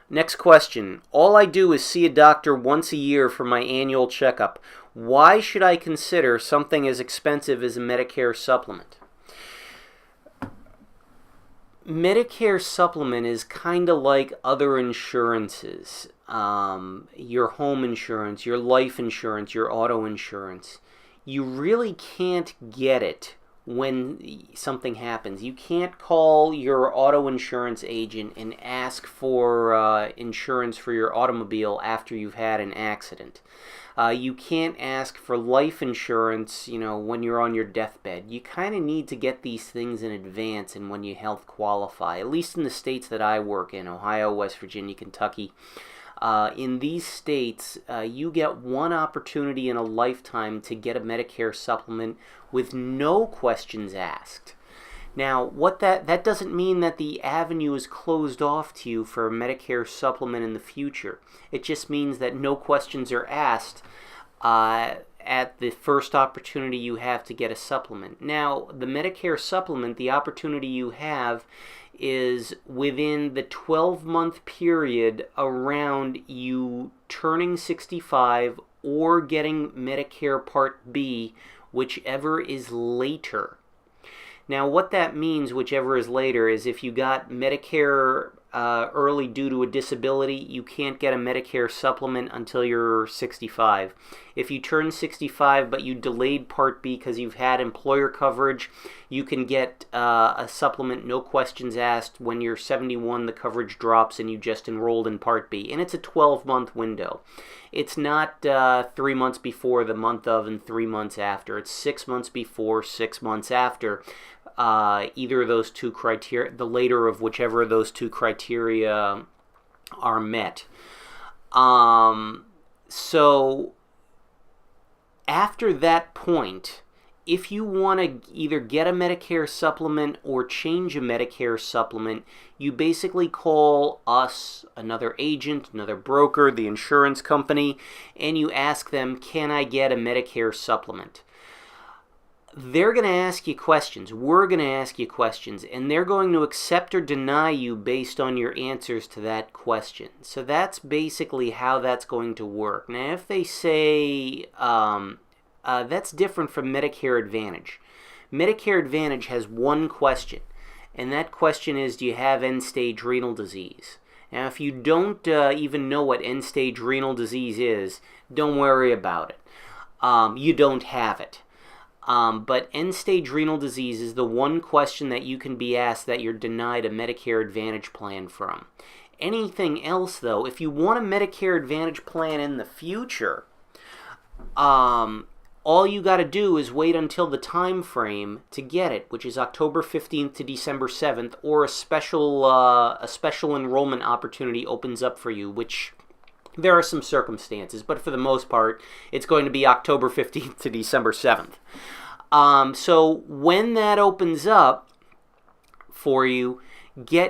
Next question. All I do is see a doctor once a year for my annual checkup. Why should I consider something as expensive as a Medicare supplement? Medicare supplement is kind of like other insurances. Your home insurance, your life insurance, your auto insurance. You really can't get it when something happens. You can't call your auto insurance agent and ask for insurance for your automobile after you've had an accident. You can't ask for life insurance, when you're on your deathbed. You kind of need to get these things in advance and when you health qualify, at least in the states that I work in, Ohio, West Virginia, Kentucky. In these states, you get one opportunity in a lifetime to get a Medicare supplement with no questions asked. Now, that doesn't mean that the avenue is closed off to you for a Medicare supplement in the future. It just means that no questions are asked at the first opportunity you have to get a supplement. Now, the Medicare supplement, the opportunity you have is within the 12-month period around you turning 65 or getting Medicare Part B, whichever is later. Now, what that means, whichever is later, is if you got Medicare early due to a disability, you can't get a Medicare supplement until you're 65. If you turn 65 but you delayed Part B because you've had employer coverage, you can get a supplement, no questions asked. When you're 71, the coverage drops and you just enrolled in Part B. And it's a 12-month window. It's not 3 months before, the month of, and 3 months after. It's 6 months before, 6 months after. Either of those two criteria, the later of whichever of those two criteria are met. So after that point, if you want to either get a Medicare supplement or change a Medicare supplement, you basically call us, another agent, another broker, the insurance company, and you ask them, can I get a Medicare supplement? They're going to ask you questions. We're going to ask you questions, and they're going to accept or deny you based on your answers to that question. So that's basically how that's going to work. Now, if they say that's different from Medicare Advantage. Medicare Advantage has one question, and that question is, do you have end-stage renal disease? Now, if you don't even know what end-stage renal disease is, don't worry about it. You don't have it. But end-stage renal disease is the one question that you can be asked that you're denied a Medicare Advantage plan from. Anything else, though, if you want a Medicare Advantage plan in the future, all you got to do is wait until the time frame to get it, which is October 15th to December 7th, or a special enrollment opportunity opens up for you, which there are some circumstances, but for the most part, it's going to be October 15th to December 7th. So when that opens up for you,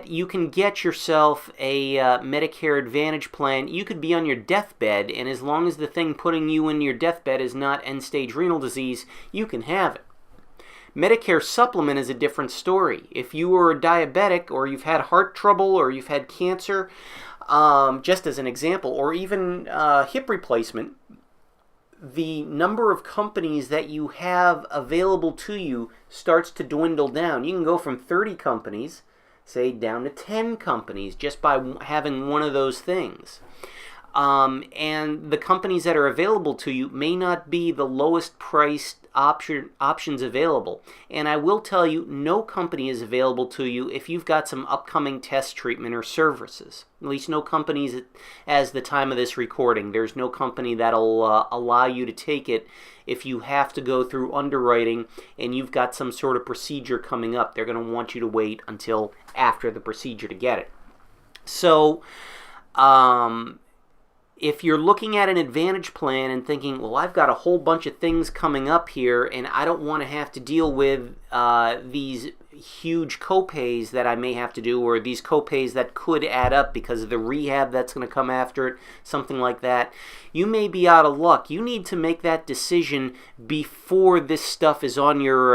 you can get yourself a Medicare Advantage plan. You could be on your deathbed, and as long as the thing putting you in your deathbed is not end-stage renal disease, you can have it. Medicare Supplement is a different story. If you were a diabetic, or you've had heart trouble, or you've had cancer, just as an example, or even hip replacement, the number of companies that you have available to you starts to dwindle down. You can go from 30 companies, say, down to 10 companies just by having one of those things. And the companies that are available to you may not be the lowest priced options available. And I will tell you, no company is available to you if you've got some upcoming test treatment or services. At least no companies as the time of this recording. There's no company that'll allow you to take it if you have to go through underwriting and you've got some sort of procedure coming up. They're going to want you to wait until after the procedure to get it. So, if you're looking at an Advantage plan and thinking, well, I've got a whole bunch of things coming up here and I don't want to have to deal with these huge copays that I may have to do, or these copays that could add up because of the rehab that's going to come after it, something like that, you may be out of luck. You need to make that decision before this stuff is on your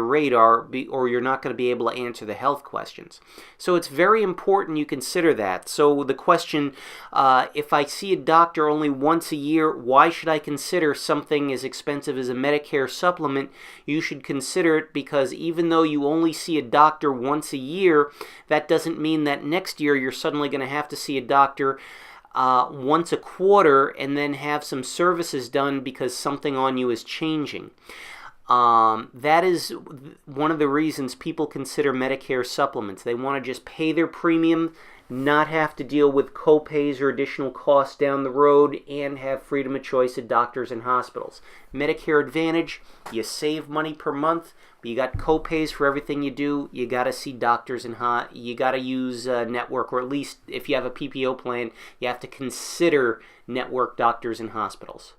radar, or you're not going to be able to answer the health questions. So it's very important you consider that. So the question, if I see a doctor only once a year, why should I consider something as expensive as a Medicare supplement? You should consider it because even though you only see a doctor once a year, that doesn't mean that next year you're suddenly going to have to see a doctor once a quarter and then have some services done because something on you is changing. That is one of the reasons people consider Medicare supplements. They want to just pay their premium, not have to deal with copays or additional costs down the road, and have freedom of choice at doctors and hospitals. Medicare Advantage, you save money per month, but you got copays for everything you do. You got to see doctors and you got to use network, or at least if you have a PPO plan, you have to consider network doctors and hospitals.